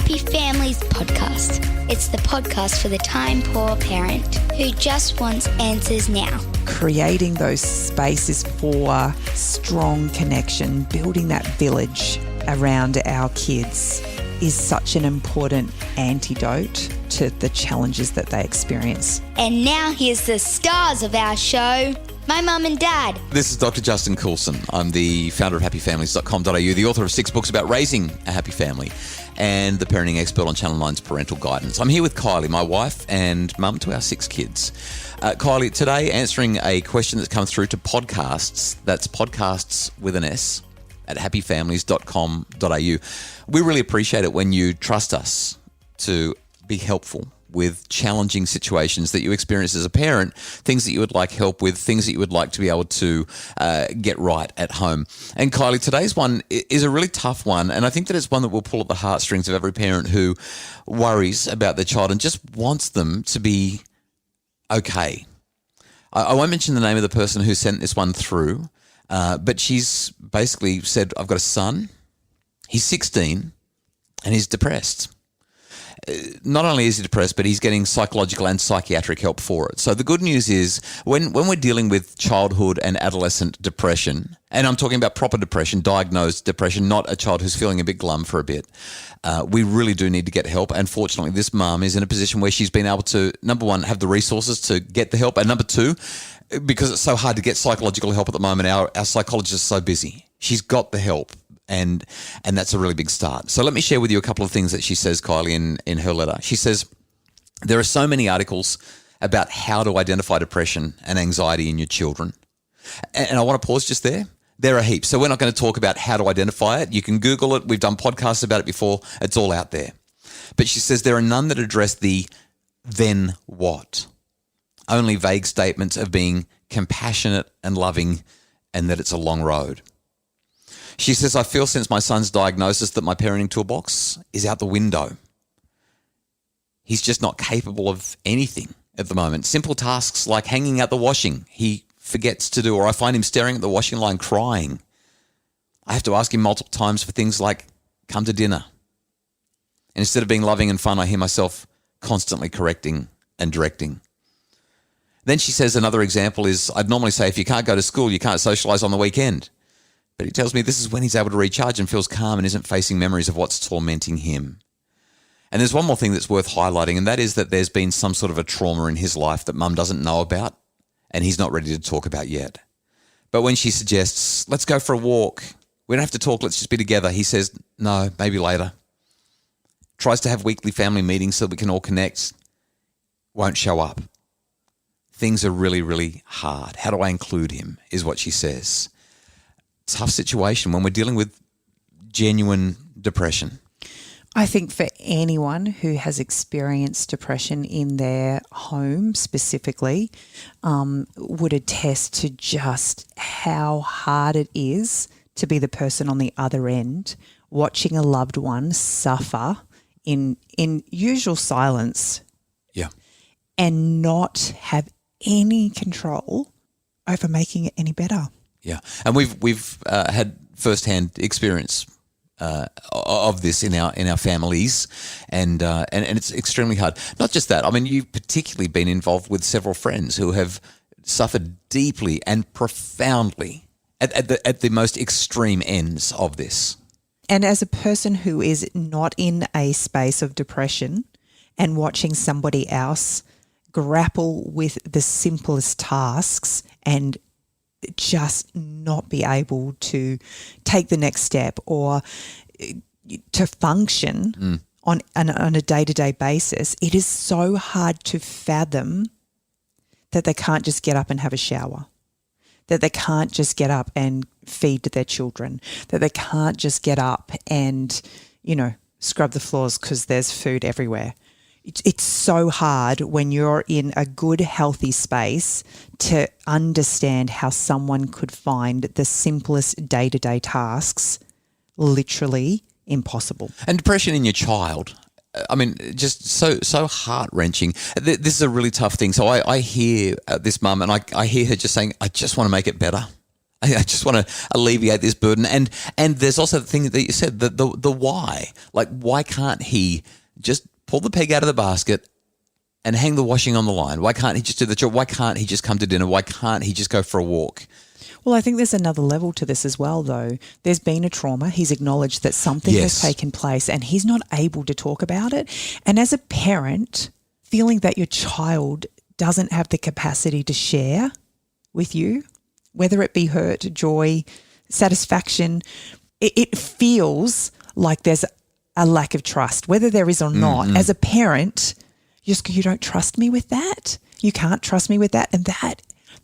Happy Families podcast. It's the podcast for the time-poor parent who just wants answers now. Creating those spaces for strong connection, building that village around our kids is such an important antidote to the challenges that they experience. And now here's the stars of our show, my mum and dad. This is Dr. Justin Coulson. I'm the founder of happyfamilies.com.au, the author of 6 books about raising a happy family, and the parenting expert on Channel 9's Parental Guidance. I'm here with Kylie, my wife and mum to our 6 kids. Kylie, today answering a question that's come through to podcasts. That's podcasts with an S at happyfamilies.com.au. We really appreciate it when you trust us to be helpful with challenging situations that you experience as a parent, things that you would like help with, things that you would like to be able to get right at home. And Kylie, today's one is a really tough one, and I think that it's one that will pull at the heartstrings of every parent who worries about their child and just wants them to be okay. I won't mention the name of the person who sent this one through, but she's basically said, I've got a son, he's 16, and he's depressed. Not only is he depressed, but he's getting psychological and psychiatric help for it. So the good news is when we're dealing with childhood and adolescent depression, and I'm talking about proper depression, diagnosed depression, not a child who's feeling a bit glum for a bit, we really do need to get help. And fortunately, this mum is in a position where she's been able to, number one, have the resources to get the help, and number two, because it's so hard to get psychological help at the moment, our psychologist is so busy. She's got the help. And that's a really big start. So let me share with you a couple of things that she says, Kylie, in her letter. She says, there are so many articles about how to identify depression and anxiety in your children. And I want to pause just there. There are heaps. So we're not going to talk about how to identify it. You can Google it. We've done podcasts about it before. It's all out there. But she says there are none that address the then what. Only vague statements of being compassionate and loving and that it's a long road. She says, I feel since my son's diagnosis that my parenting toolbox is out the window. He's just not capable of anything at the moment. Simple tasks like hanging out the washing, he forgets to do, or I find him staring at the washing line crying. I have to ask him multiple times for things like, come to dinner. And instead of being loving and fun, I hear myself constantly correcting and directing. Then she says another example is, I'd normally say, if you can't go to school, you can't socialise on the weekend. But he tells me this is when he's able to recharge and feels calm and isn't facing memories of what's tormenting him. And there's one more thing that's worth highlighting, and that is that there's been some sort of a trauma in his life that mum doesn't know about and he's not ready to talk about yet. But when she suggests, let's go for a walk, we don't have to talk, let's just be together, he says, no, maybe later. Tries to have weekly family meetings so that we can all connect, won't show up. Things are really, really hard. How do I include him, is what she says. Tough situation when we're dealing with genuine depression. I think for anyone who has experienced depression in their home specifically, would attest to just how hard it is to be the person on the other end, watching a loved one suffer in usual silence. Yeah. And not have any control over making it any better. Yeah, and we've had firsthand experience of this in our families, and it's extremely hard. Not just that. I mean, you've particularly been involved with several friends who have suffered deeply and profoundly at the most extreme ends of this. And as a person who is not in a space of depression and watching somebody else grapple with the simplest tasks and just not be able to take the next step or to function on a day-to-day basis, it is so hard to fathom that they can't just get up and have a shower, that they can't just get up and feed their children, that they can't just get up and, scrub the floors because there's food everywhere. It's so hard when you're in a good, healthy space to understand how someone could find the simplest day-to-day tasks literally impossible. And depression in your child, I mean, just so heart-wrenching. This is a really tough thing. So I hear this mum and I hear her just saying, I just want to make it better. I just want to alleviate this burden. And there's also the thing that you said, the why. Like, why can't he just pull the peg out of the basket and hang the washing on the line? Why can't he just do the job? Why can't he just come to dinner? Why can't he just go for a walk? Well, I think there's another level to this as well, though. There's been a trauma. He's acknowledged that something has taken place and he's not able to talk about it. And as a parent, feeling that your child doesn't have the capacity to share with you, whether it be hurt, joy, satisfaction, it feels like there's a lack of trust, whether there is or not. As a parent, you don't trust me with that. You can't trust me with that. And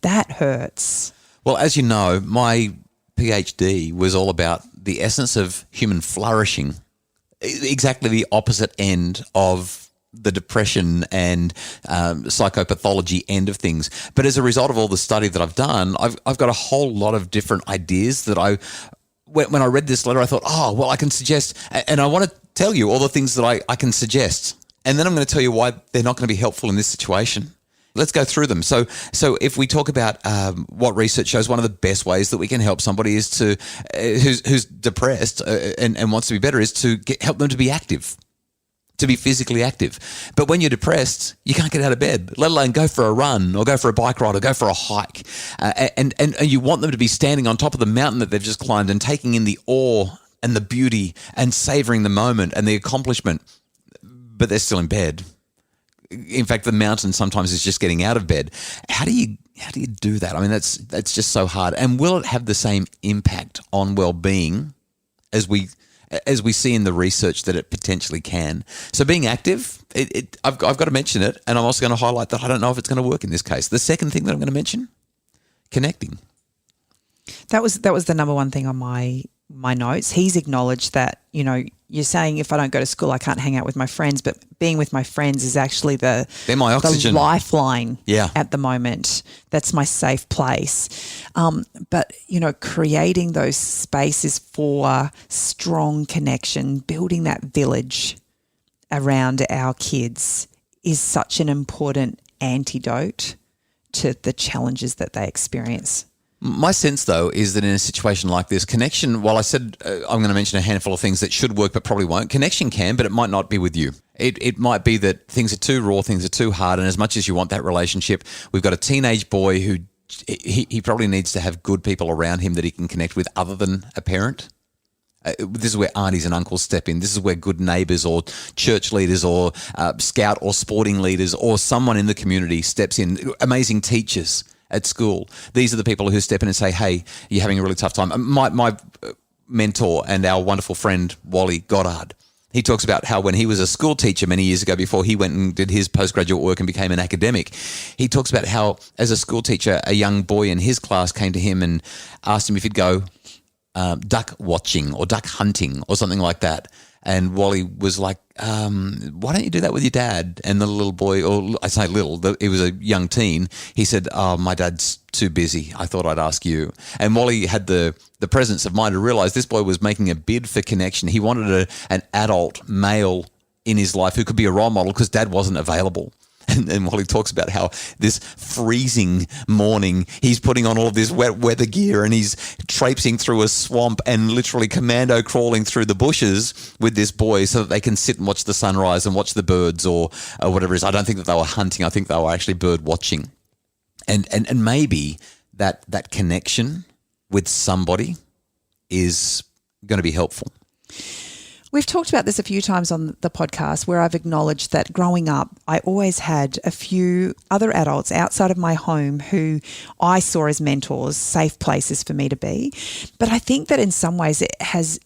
that hurts. Well, as you know, my PhD was all about the essence of human flourishing, exactly the opposite end of the depression and psychopathology end of things. But as a result of all the study that I've done, I've got a whole lot of different ideas that when I read this letter, I thought, oh, well, I can suggest, and I want to tell you all the things that I can suggest. And then I'm going to tell you why they're not going to be helpful in this situation. Let's go through them. So if we talk about what research shows, one of the best ways that we can help somebody is to who's depressed and wants to be better is to help them to be active, to be physically active. But when you're depressed, you can't get out of bed, let alone go for a run or go for a bike ride or go for a hike. And you want them to be standing on top of the mountain that they've just climbed and taking in the awe and the beauty and savoring the moment and the accomplishment, but they're still in bed. In fact, the mountain sometimes is just getting out of bed. How do you do that? I mean, that's just so hard. And will it have the same impact on well-being as we see in the research that it potentially can? So being active, I've got to mention it, and I'm also going to highlight that I don't know if it's going to work in this case. The second thing that I'm going to mention, connecting. That was the number one thing on my notes. He's acknowledged that, you're saying if I don't go to school, I can't hang out with my friends, but being with my friends is actually they're my oxygen, the lifeline at the moment. That's my safe place. But, creating those spaces for strong connection, building that village around our kids is such an important antidote to the challenges that they experience. My sense, though, is that in a situation like this, connection, while I said I'm going to mention a handful of things that should work but probably won't, connection can, but it might not be with you. It might be that things are too raw, things are too hard, and as much as you want that relationship, we've got a teenage boy who he probably needs to have good people around him that he can connect with other than a parent. This is where aunties and uncles step in. This is where good neighbours or church leaders or scout or sporting leaders or someone in the community steps in, amazing teachers at school. These are the people who step in and say, hey, you're having a really tough time. My mentor and our wonderful friend, Wally Goddard, he talks about how when he was a school teacher many years ago, before he went and did his postgraduate work and became an academic, he talks about how as a school teacher, a young boy in his class came to him and asked him if he'd go duck watching or duck hunting or something like that. And Wally was like, why don't you do that with your dad? And the little boy, or I say little, he was a young teen. He said, oh, my dad's too busy. I thought I'd ask you. And Wally had the presence of mind to realize this boy was making a bid for connection. He wanted an adult male in his life who could be a role model because dad wasn't available. And Wally talks about how this freezing morning, he's putting on all of this wet weather gear and he's traipsing through a swamp and literally commando crawling through the bushes with this boy so that they can sit and watch the sunrise and watch the birds or whatever it is. I don't think that they were hunting. I think they were actually bird watching. And maybe that connection with somebody is going to be helpful. We've talked about this a few times on the podcast where I've acknowledged that growing up, I always had a few other adults outside of my home who I saw as mentors, safe places for me to be. But I think that in some ways it has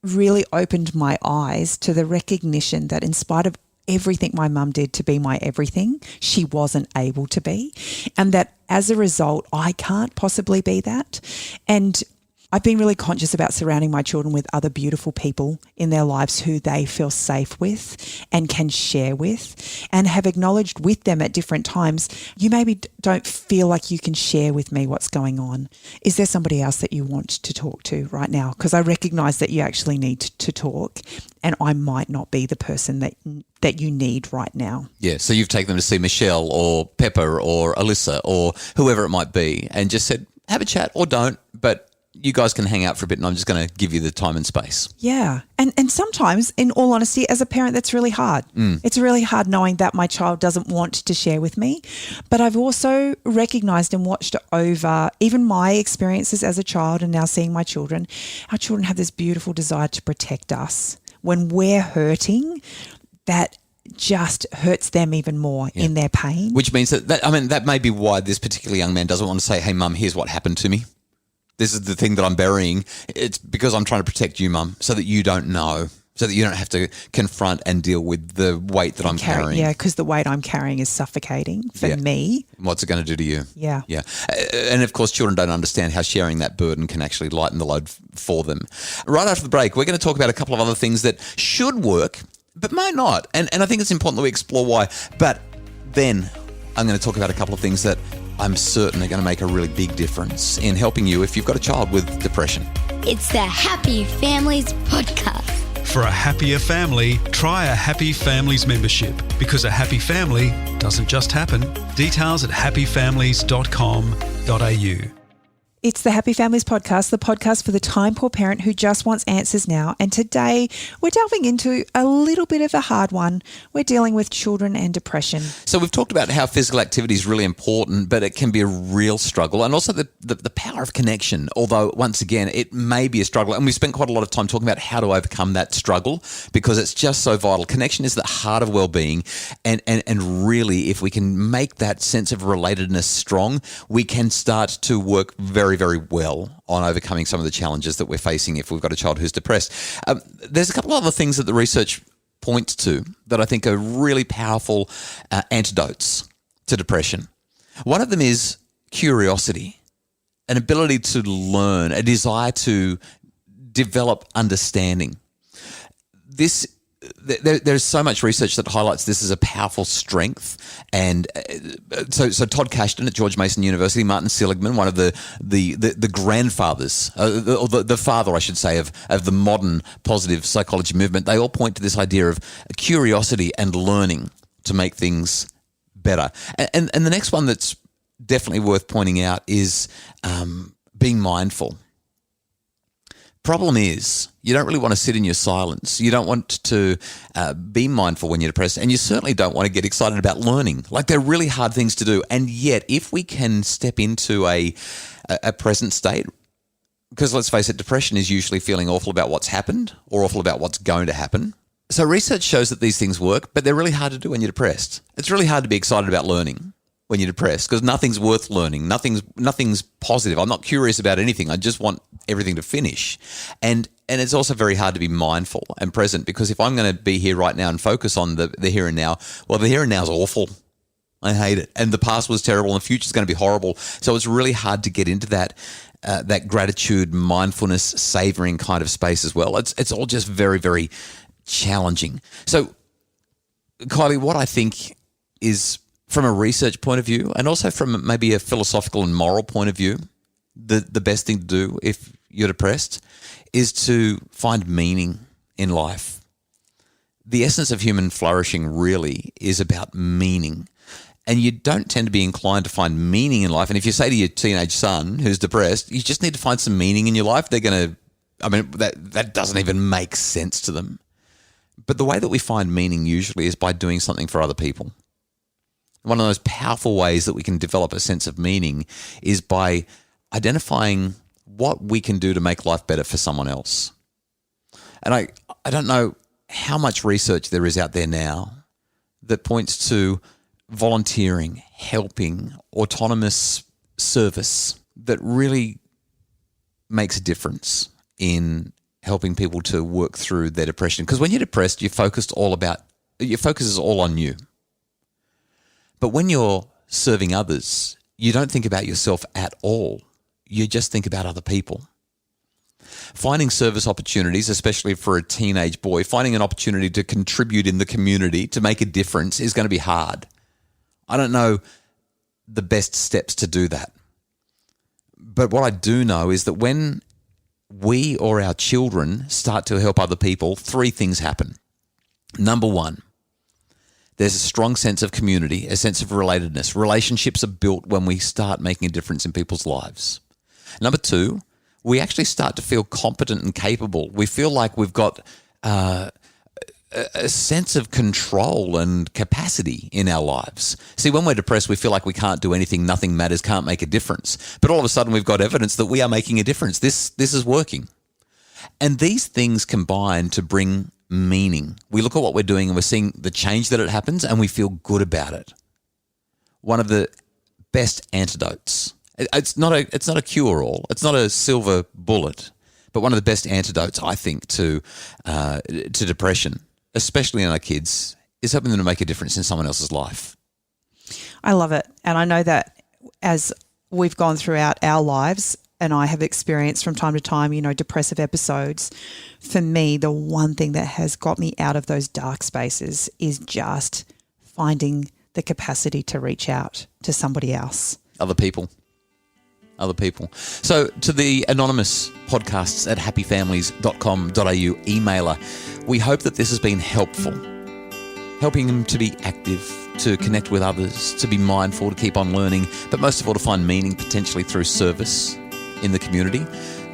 really opened my eyes to the recognition that in spite of everything my mum did to be my everything, she wasn't able to be. And that as a result, I can't possibly be that. And I've been really conscious about surrounding my children with other beautiful people in their lives who they feel safe with and can share with, and have acknowledged with them at different times, you maybe don't feel like you can share with me what's going on. Is there somebody else that you want to talk to right now? Because I recognise that you actually need to talk, and I might not be the person that you need right now. Yeah, so you've taken them to see Michelle or Pepper or Alyssa or whoever it might be and just said, have a chat or don't, but you guys can hang out for a bit and I'm just going to give you the time and space. Yeah. And sometimes, in all honesty, as a parent, that's really hard. It's really hard knowing that my child doesn't want to share with me. But I've also recognised and watched over even my experiences as a child and now seeing my children. Our children have this beautiful desire to protect us. When we're hurting, that just hurts them even more in their pain. Which means that may be why this particular young man doesn't want to say, hey, Mum, here's what happened to me. This is the thing that I'm burying. It's because I'm trying to protect you, Mum, so that you don't know, so that you don't have to confront and deal with the weight that I'm carrying. Yeah, because the weight I'm carrying is suffocating for me. What's it going to do to you? Yeah. Yeah. And, of course, children don't understand how sharing that burden can actually lighten the load for them. Right after the break, we're going to talk about a couple of other things that should work but might not. And I think it's important that we explore why. But then I'm going to talk about a couple of things that I'm certain are going to make a really big difference in helping you if you've got a child with depression. It's the Happy Families Podcast. For a happier family, try a Happy Families membership, because a happy family doesn't just happen. Details at happyfamilies.com.au. It's the Happy Families Podcast, the podcast for the time-poor parent who just wants answers now. And today we're delving into a little bit of a hard one. We're dealing with children and depression. So we've talked about how physical activity is really important, but it can be a real struggle. And also the power of connection, although once again, it may be a struggle. And we've spent quite a lot of time talking about how to overcome that struggle because it's just so vital. Connection is the heart of well-being. And really, if we can make that sense of relatedness strong, we can start to work very, very well on overcoming some of the challenges that we're facing if we've got a child who's depressed. There's a couple of other things that the research points to that I think are really powerful antidotes to depression. One of them is curiosity, an ability to learn, a desire to develop understanding. There's so much research that highlights this as a powerful strength. And so Todd Kashdan at George Mason University, Martin Seligman, one of the grandfathers, or the father, I should say, of the modern positive psychology movement, they all point to this idea of curiosity and learning to make things better. And the next one that's definitely worth pointing out is being mindful. Problem is, you don't really want to sit in your silence. You don't want to be mindful when you're depressed, and you certainly don't want to get excited about learning. Like, they're really hard things to do. And yet, if we can step into a present state, because let's face it, depression is usually feeling awful about what's happened or awful about what's going to happen. So research shows that these things work, but they're really hard to do when you're depressed. It's really hard to be excited about learning when you're depressed because nothing's worth learning. Nothing's positive. I'm not curious about anything. I just want everything to finish. And it's also very hard to be mindful and present because if I'm going to be here right now and focus on the here and now, well, the here and now is awful. I hate it. And the past was terrible and the future is going to be horrible. So it's really hard to get into that gratitude, mindfulness, savoring kind of space as well. It's all just very, very challenging. So, Kylie, what I think is, from a research point of view and also from maybe a philosophical and moral point of view, the best thing to do if you're depressed is to find meaning in life. The essence of human flourishing really is about meaning. And you don't tend to be inclined to find meaning in life. And if you say to your teenage son who's depressed, you just need to find some meaning in your life, they're going to, that doesn't even make sense to them. But the way that we find meaning usually is by doing something for other people. One of the most powerful ways that we can develop a sense of meaning is by identifying what we can do to make life better for someone else. And I don't know how much research there is out there now that points to volunteering, helping, autonomous service that really makes a difference in helping people to work through their depression. Because when you're depressed, your focus is all on you. But when you're serving others, you don't think about yourself at all. You just think about other people. Finding service opportunities, especially for a teenage boy, finding an opportunity to contribute in the community, to make a difference, is going to be hard. I don't know the best steps to do that. But what I do know is that when we or our children start to help other people, three things happen. Number one, there's a strong sense of community, a sense of relatedness. Relationships are built when we start making a difference in people's lives. Number two, we actually start to feel competent and capable. We feel like we've got a sense of control and capacity in our lives. See, when we're depressed, we feel like we can't do anything, nothing matters, can't make a difference. But all of a sudden, we've got evidence that we are making a difference. This is working. And these things combine to bring meaning. We look at what we're doing and we're seeing the change that it happens and we feel good about it. One of the best antidotes. It's not a cure-all. It's not a silver bullet. But one of the best antidotes, I think, to depression, especially in our kids, is helping them to make a difference in someone else's life. I love it. And I know that as we've gone throughout our lives, and I have experienced from time to time, depressive episodes, for me, the one thing that has got me out of those dark spaces is just finding the capacity to reach out to somebody else. Other people. So to the anonymous podcasts at happyfamilies.com.au emailer, we hope that this has been helpful, helping them to be active, to connect with others, to be mindful, to keep on learning, but most of all to find meaning potentially through service in the community.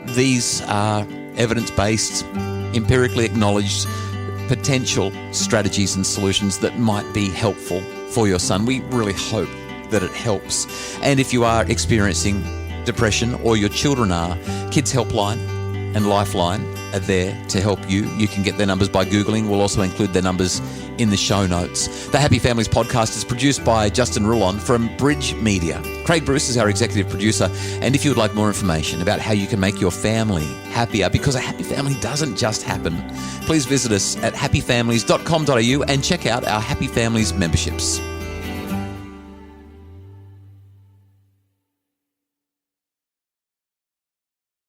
These are evidence-based, empirically acknowledged potential strategies and solutions that might be helpful for your son. We really hope that it helps. And if you are experiencing depression or your children are, Kids Helpline and Lifeline are there to help you. You can get their numbers by Googling. We'll also include their numbers in the show notes. The Happy Families podcast is produced by Justin Rulon from Bridge Media. Craig Bruce is our executive producer. And if you would like more information about how you can make your family happier, because a happy family doesn't just happen, please visit us at happyfamilies.com.au and check out our Happy Families memberships.